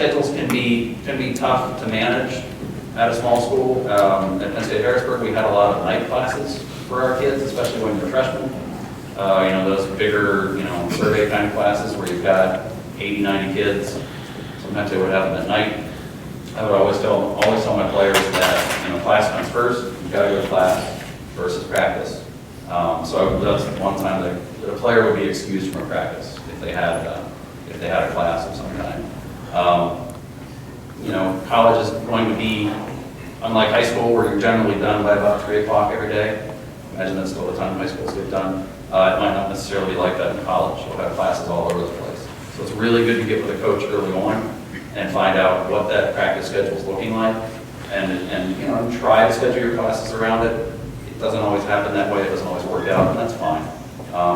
schedules can be tough to manage at a small school. At Penn State-Harrisburg, we had a lot of night classes for our kids, especially when you're freshmen. Those bigger, survey kind of classes where you've got 80, 90 kids. Sometimes they would have them at night. I would always tell my players that, class comes first, you've got to go to class versus practice. So that's one time that a player would be excused from a practice if they had a class of some kind. College is going to be, unlike high school where you're generally done by about 3 o'clock every day. Imagine that's still the time high schools get done. It might not necessarily be like that in college. You'll have classes all over the place. So it's really good to get with a coach early on and find out what that practice schedule is looking like, and try to schedule your classes around it. It doesn't always happen that way. It doesn't always work out, and that's fine.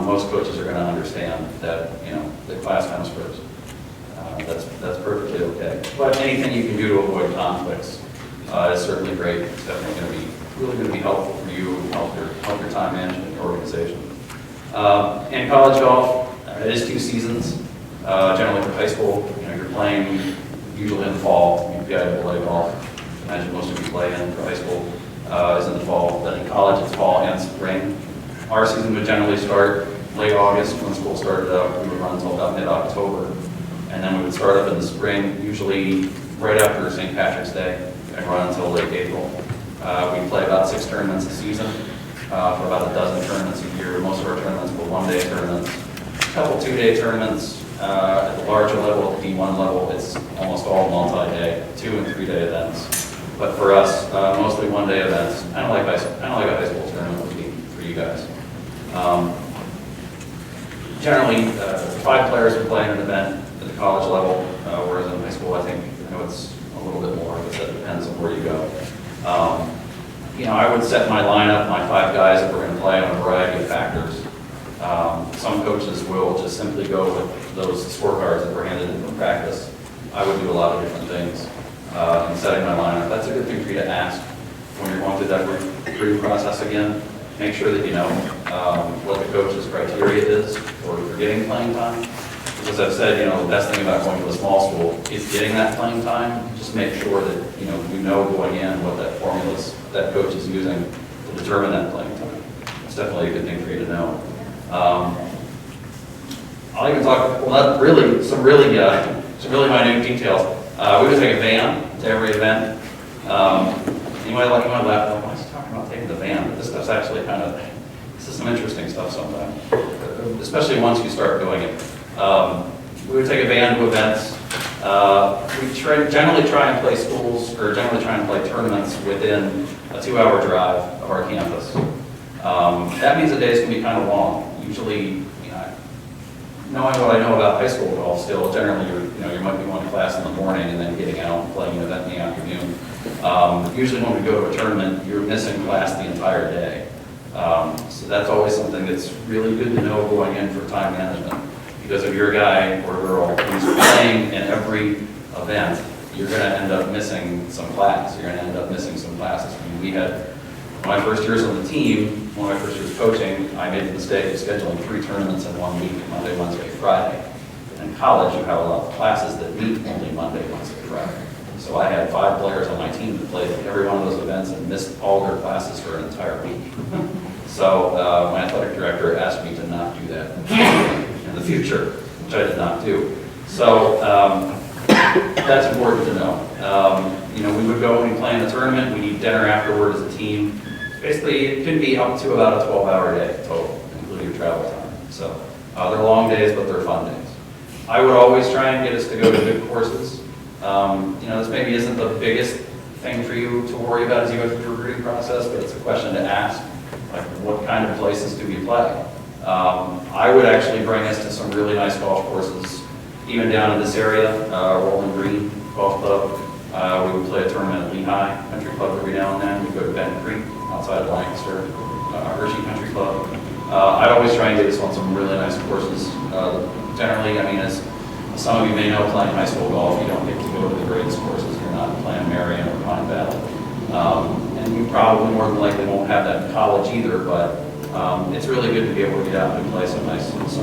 Most coaches are going to understand that the class comes first. That's perfectly okay. But anything you can do to avoid conflicts is certainly great. It's definitely really going to be helpful for you and help your time management and your organization. In college golf, it is 2 seasons. Generally for high school, you're playing usually in the fall. You've got to play golf. I imagine most of you play in for high school is in the fall. Then in college, it's fall and spring. Our season would generally start late August when school started up. We would run until about mid-October. And then we would start up in the spring, usually right after St. Patrick's Day, and run until late April. We play about 6 tournaments a season for about a dozen tournaments a year. Most of our tournaments were 1-day tournaments. A couple 2-day tournaments. At the larger level, at the D1 level, it's almost all multi-day, 2- and 3-day events. But for us, mostly 1-day events, kind of like a high school tournament would be for you guys. Generally, 5 players would play in an event at the college level, whereas in high school, I think it's a little bit more, but that depends on where you go. I would set my lineup, my 5 guys that we're going to play on a variety of factors. Some coaches will just simply go with those scorecards that were handed in from practice. I would do a lot of different things in setting my lineup. That's a good thing for you to ask when you're going through that recruiting process again. Make sure that you know what the coach's criteria is for getting playing time. As I've said, the best thing about going to a small school is getting that playing time. Just make sure that you know going in what that formula is that coach is using to determine that playing time. It's definitely a good thing for you to know. I'll even talk, some really minute details. We would take a van to every event. You might laugh, why is he talking about taking the van? But this stuff's actually this is some interesting stuff sometimes, especially once you start doing it. We would take a van to events. We generally try and play tournaments within a 2-hour drive of our campus. That means the days can be kind of long. Usually, knowing what I know about high school golf still, generally you might be going to class in the morning and then getting out and playing an event in the afternoon. Usually when we go to a tournament, you're missing class the entire day. So that's always something that's really good to know going in for time management. Because if you're a guy or a girl who's playing in every event, you're going to end up missing some class. You're going to end up missing some classes. We had, my first years on the team, one of my first years coaching, I made the mistake of scheduling 3 tournaments in 1 week, Monday, Wednesday, Friday. And in college, you have a lot of classes that meet only Monday, Wednesday, Friday. So I had 5 players on my team that played every one of those events and missed all their classes for an entire week. So my athletic director asked me to not do that in the future, which I did not do. So that's important to know. We would go and we play in a tournament. We eat dinner afterward as a team. Basically, it can be up to about a 12-hour day total, including your travel time. So they're long days, but they're fun days. I would always try and get us to go to good courses. This maybe isn't the biggest thing for you to worry about as you go through the recruiting process, but it's a question to ask, like what kind of places do we play? I would actually bring us to some really nice golf courses, even down in this area, Rolling Green Golf Club. We would play a tournament at Lehigh Country Club every now and then. We'd go to Bennett Creek outside of Lancaster, Hershey Country Club. I'd always try and get us on some really nice courses. Generally, as some of you may know, playing high school golf, you don't get to go to the greatest courses. You're not playing Marion or Pine Valley. And you probably more than likely won't have that in college either, but it's really good to be able to get out and play some nice courses.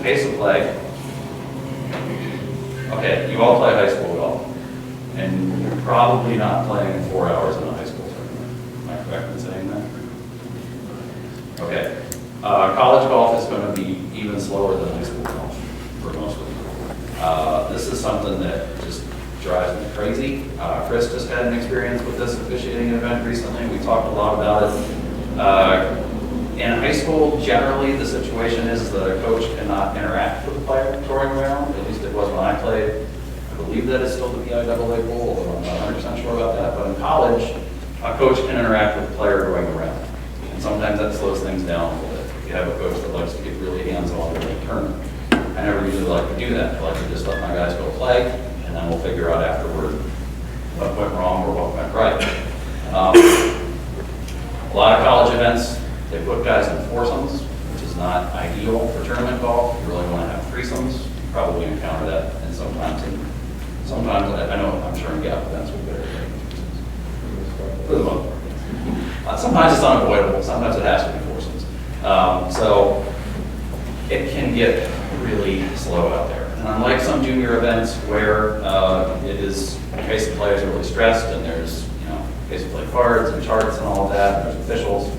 Pace of play. Okay, you all play high school golf, and you're probably not playing 4 hours in a high school tournament. Am I correct in saying that? Okay. College golf is going to be even slower than high school golf for most of them. This is something that just drives me crazy. Chris just had an experience with this officiating event recently. We talked a lot about it. In high school, generally, the situation is that a coach cannot interact with the player touring around. At least it was when I played. I believe that is still the PIAA rule, although I'm not 100% sure about that. But in college, a coach can interact with the player going around. And sometimes that slows things down a little bit. If you have a coach that likes to get really hands-on with a tournament. I never usually like to do that. I like to just let my guys go play, and then we'll figure out afterward what went wrong or what went right. A lot of college events, they put guys in foursomes, which is not ideal for tournament golf. You really want to have threesomes. You probably encounter that, and sometimes I know, I'm sure in gap events we better for the most part. Sometimes it's unavoidable. Sometimes it has to be foursomes. So it can get really slow out there. And unlike some junior events where it is in case the players are really stressed and there's, in case you play cards and charts and all of that, and there's officials.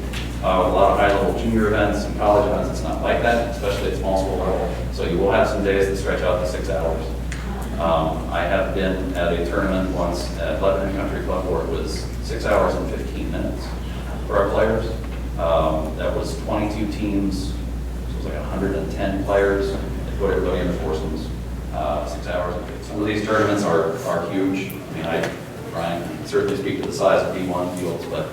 With a lot of high-level junior events and college events, it's not like that, especially at small school level. So you will have some days that stretch out to 6 hours. I have been at a tournament once at Plymouth Country Club where it was 6 hours and 15 minutes for our players. That was 22 teams, so it was like 110 players. They put everybody in the foursomes, 6 hours. Some of these tournaments are huge. I mean, Brian can certainly speak to the size of D1 fields, but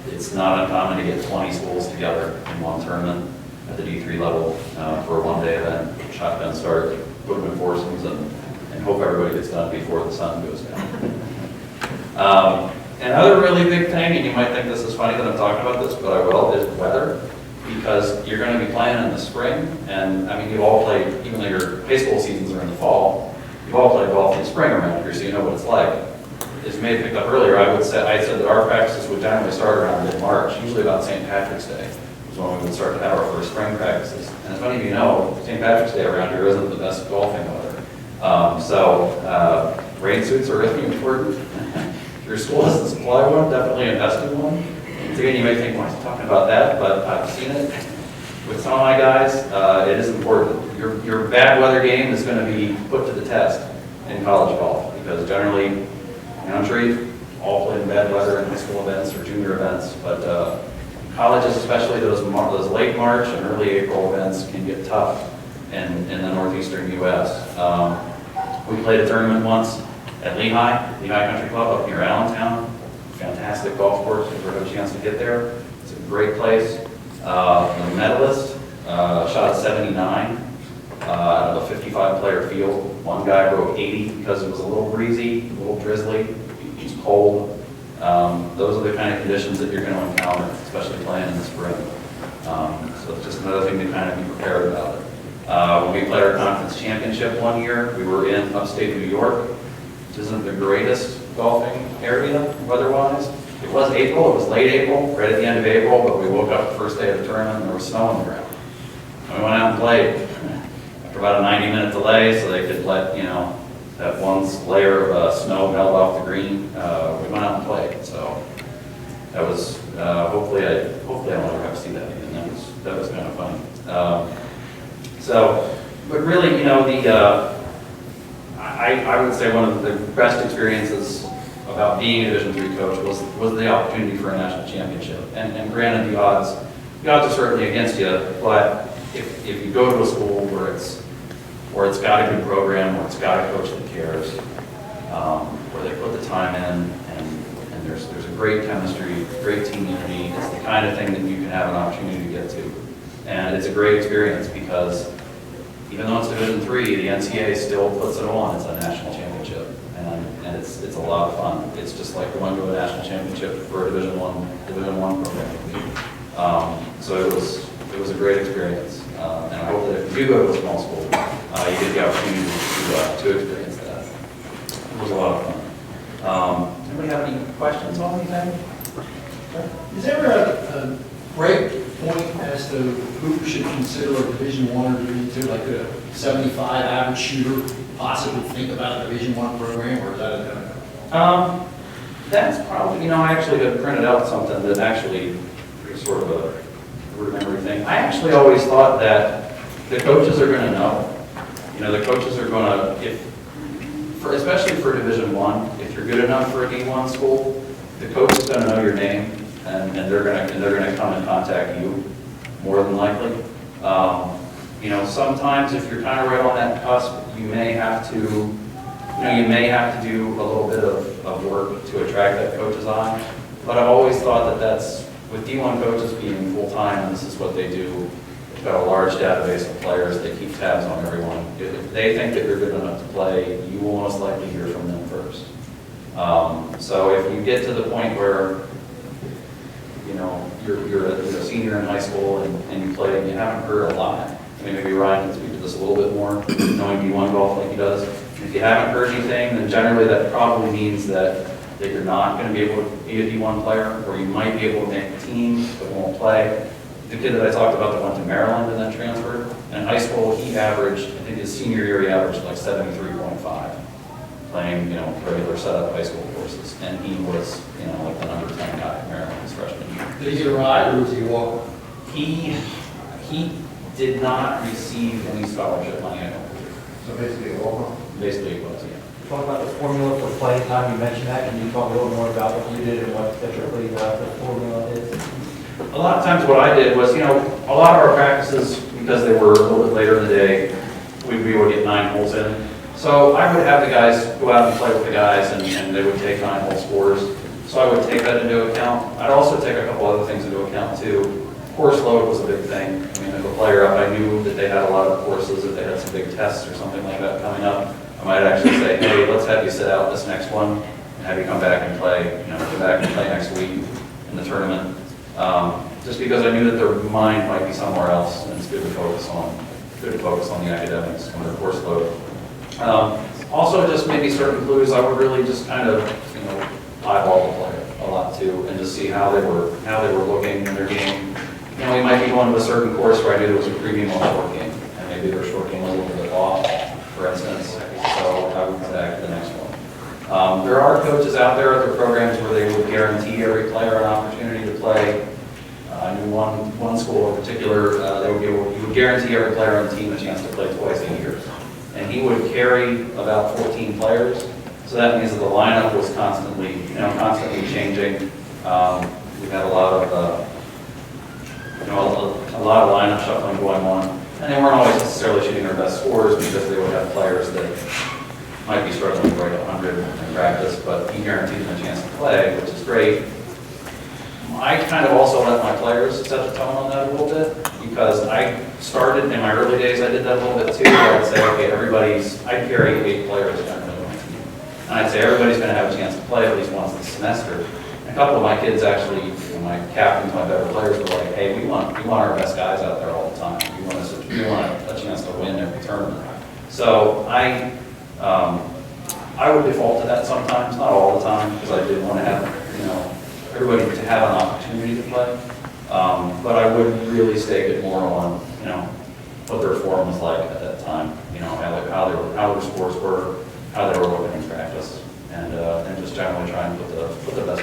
it's not uncommon to get 20 schools together in one tournament at the D3 level for a one-day event, shotgun start, put them in foursomes, and hope everybody gets done before the sun goes down. Another really big thing, and you might think this is funny that I'm talking about this, but I will, is weather. Because you're going to be playing in the spring, and I mean, you've all played, even though your high school seasons are in the fall, you've all played golf in the spring around here, so you know what it's like. As you may have picked up earlier, I said that our practices would generally start around mid-March, usually about St. Patrick's Day, is when we would start to have our first spring practices. And as many of you know, St. Patrick's Day around here isn't the best golfing weather. Rain suits are really important. If your school doesn't supply one, definitely invest in one. Once again, you may think, why is he talking about that? But I've seen it with some of my guys. It is important. Your bad weather game is going to be put to the test in college golf because generally, I'm sure you've all played in bad weather in high school events or junior events, but colleges, especially those late March and early April events, can get tough in the northeastern U.S. We played a tournament once at Lehigh Country Club up near Allentown. Fantastic golf course if you ever have a chance to get there. It's a great place. The medalist shot at 79 out of a 55-player field. One guy broke 80 because it was a little breezy, a little drizzly, it was cold. Those are the kind of conditions that you're going to encounter, especially playing in the spring. So it's just another thing to kind of be prepared about it. When we played our conference championship one year, we were in upstate New York, which isn't the greatest golfing area weather-wise. It was April, it was late April, right at the end of April, but we woke up the first day of the tournament and there was snow on the ground. And we went out and played. After about a 90-minute delay, so they could let, that one layer of snow melt off the green, we went out and played. So that was, hopefully I'll never have to see that again. That was kind of funny. But really, I would say one of the best experiences about being a Division III coach was the opportunity for a national championship. And granted, the odds are certainly against you, but if you go to a school where it's got a good program, where it's got a coach that cares, where they put the time in, and there's a great chemistry, great team unity, it's the kind of thing that you can have an opportunity to get to. And it's a great experience because even though it's Division III, the NCAA still puts it on as a national championship, and it's a lot of fun. It's just like going to a national championship for a Division I program. So it was a great experience, and I hope that if you do go to a small school, you get the opportunity to experience that. It was a lot of fun. Anybody have any questions on anything? Is there a break point as to who should consider a Division I or Division II, like a 75 average shooter possibly think about a Division I program, or is that a? That's probably, I actually had printed out something that actually is sort of a rudimentary thing. I actually always thought that the coaches are going to know. The coaches are going to, especially for Division I, if you're good enough for a D1 school, the coach is going to know your name, and they're going to come and contact you more than likely. Sometimes if you're kind of right on that cusp, you may have to do a little bit of work to attract that coach's eye. But I've always thought that's, with D1 coaches being full-time, and this is what they do, they've got a large database of players, they keep tabs on everyone. If they think that you're good enough to play, you will most likely hear from them first. So if you get to the point where, you're a senior in high school and you play and you haven't heard a lot, maybe Ryan can speak to this a little bit more, knowing D1 golf like he does. If you haven't heard anything, then generally that probably means that you're not going to be able to be a D1 player, or you might be able to make a team but won't play. The kid that I talked about that went to Maryland and then transferred, in high school he averaged, I think his senior year he averaged like 73.5, playing, regular setup high school courses. And he was, like the number 10 guy at Maryland his freshman year. Did he get a ride, or was he a walk? He did not receive any scholarship money, I don't believe. So basically a walk-on? Basically it was, yeah. Talk about the formula for playing time, you mentioned that, can you talk a little more about what you did and what typically the formula is? A lot of times what I did was, a lot of our practices, because they were a little bit later in the day, we would get 9 holes in. So I would have the guys go out and play with the guys, and they would take 9-hole scores. So I would take that into account. I'd also take a couple other things into account too. Course load was a big thing. If a player, if I knew that they had a lot of courses, if they had some big tests or something like that coming up, I might actually say, hey, let's have you sit out this next one and have you come back and play, come back and play next week in the tournament. Just because I knew that their mind might be somewhere else, and it's good to focus on the academics and the course load. Also, just maybe certain clues, I would really just kind of, eyeball the player a lot too, and just see how they were looking in their game. We might be going to a certain course where I knew there was a premium on short game, and maybe their short game was a little bit off, for instance. So I would go back to the next one. There are coaches out there at their programs where they would guarantee every player an opportunity to play. I knew one school in particular, you would guarantee every player on the team a chance to play twice a year. And he would carry about 14 players. So that means that the lineup was constantly changing. We've had a lot of lineup shuffling going on, and they weren't always necessarily shooting their best scores because they would have players that might be struggling to break 100 in practice, but he guaranteed them a chance to play, which is great. I kind of also let my players set the tone on that a little bit, because I started in my early days, I did that a little bit too. I'd say, okay, I'd carry 8 players generally on my team. And I'd say everybody's going to have a chance to play at least once this semester. And a couple of my kids actually, my captains, my better players were like, hey, we want our best guys out there all the time. We want a chance to win every tournament. So I would default to that sometimes, not all the time, because I did want to have, everybody to have an opportunity to play. But I would really stake it more on, what their form was like at that time, how their scores were, how they were looking in practice, and just generally try and put the best